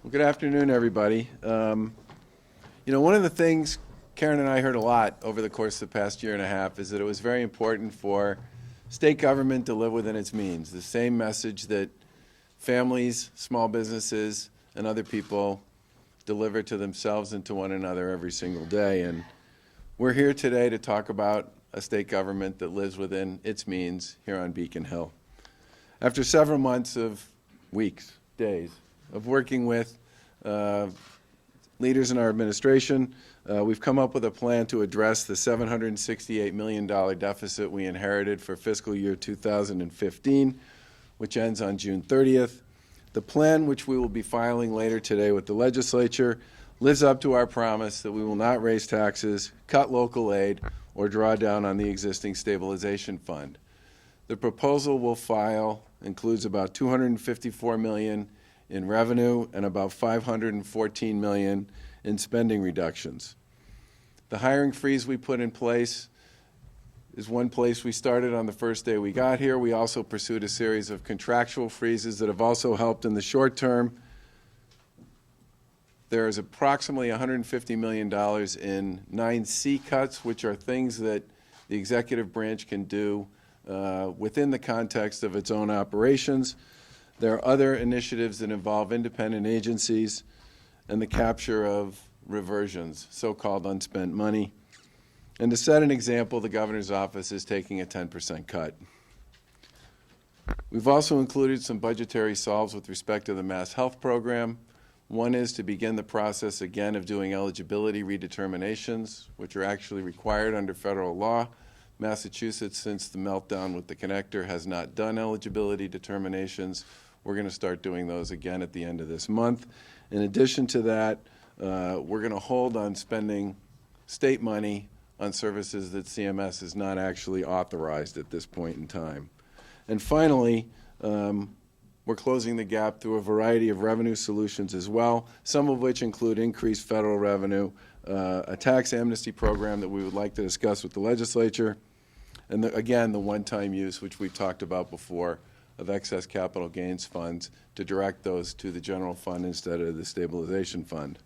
Well, good afternoon, everybody. One of the things Karen and I heard a lot over the course of the past year and a half is that it was very important for state government to live within its means. The same message that families, small businesses, and other people deliver to themselves and to one another every single day. And we're here today to talk about a state government that lives within its means here on Beacon Hill. After several months of weeks, days, of working with leaders in our administration, we've come up with a plan to address the $768 million deficit we inherited for fiscal year 2015, which ends on June 30th. The plan, which we will be filing later today with the legislature, lives up to our promise that we will not raise taxes, cut local aid, or draw down on the existing stabilization fund. The proposal we'll file includes about $254 million in revenue and about $514 million in spending reductions. The hiring freeze we put in place is one place we started on the first day we got here. We also pursued a series of contractual freezes that have also helped in the short term. There is approximately $150 million in 9C cuts, which are things that the executive branch can do within the context of its own operations. There are other initiatives that involve independent agencies and the capture of reversions, so-called unspent money. And to set an example, the governor's office is taking a 10% cut. We've also included some budgetary solves with respect to the Mass Health Program. One is to begin the process again of doing eligibility redeterminations, which are actually required under federal law. Massachusetts, since the meltdown with the connector, has not done eligibility determinations. We're going to start doing those again at the end of this month. In addition to that, we're going to hold on spending state money on services that CMS is not actually authorized at this point in time. And finally, we're closing the gap through a variety of revenue solutions as well, some of which include increased federal revenue, a tax amnesty program that we would like to discuss with the legislature, and again, the one-time use, which we've talked about before, of excess capital gains funds to direct those to the general fund instead of the stabilization fund.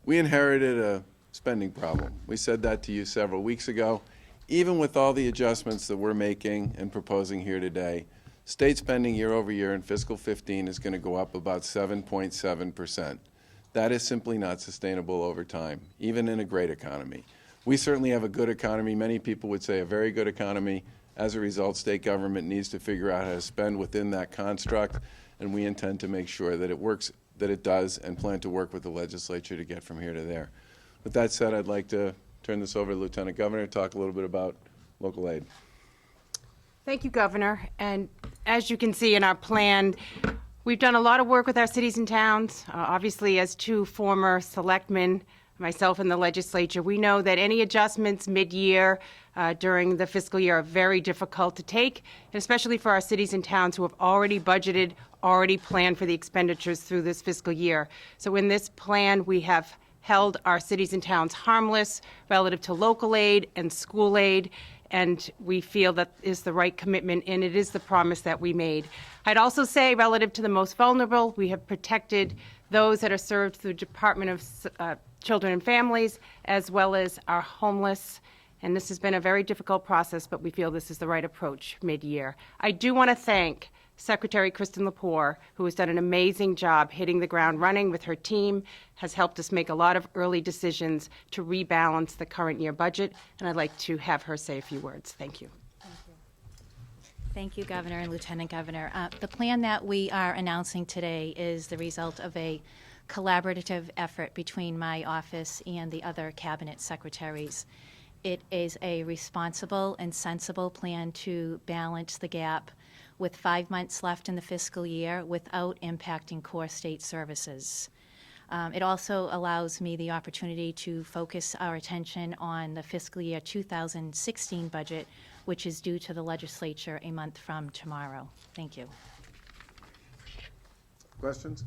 We inherited a spending problem. We said that to you several weeks ago. Even with all the adjustments that we're making and proposing here today, state spending year over year in fiscal 15 is going to go up about 7.7%. That is simply not sustainable over time, even in a great economy. We certainly have a good economy. Many people would say a very good economy. As a result, state government needs to figure out how to spend within that construct, and we intend to make sure that it works, that it does, and plan to work with the legislature to get from here to there. With that said, I'd like to turn this over to Lieutenant Governor to talk a little bit about local aid. Thank you, Governor. And as you can see in our plan, we've done a lot of work with our cities and towns. Obviously, as two former selectmen, myself and the legislature, we know that any adjustments mid-year during the fiscal year are very difficult to take, especially for our cities and towns who have already budgeted, already planned for the expenditures through this fiscal year. So in this plan, we have held our cities and towns harmless relative to local aid and school aid, and we feel that is the right commitment, and it is the promise that we made. I'd also say, relative to the most vulnerable, we have protected those that are served through Department of Children and Families, as well as our homeless. And this has been a very difficult process, but we feel this is the right approach mid-year. I do want to thank Secretary Kristen Lepore, who has done an amazing job hitting the ground running with her team, has helped us make a lot of early decisions to rebalance the current year budget, and I'd like to have her say a few words. Thank you. Thank you, Governor and Lieutenant Governor. The plan that we are announcing today is the result of a collaborative effort between my office and the other cabinet secretaries. It is a responsible and sensible plan to balance the gap with 5 months left in the fiscal year without impacting core state services. It also allows me the opportunity to focus our attention on the fiscal year 2016 budget, which is due to the legislature a month from tomorrow. Thank you. Questions?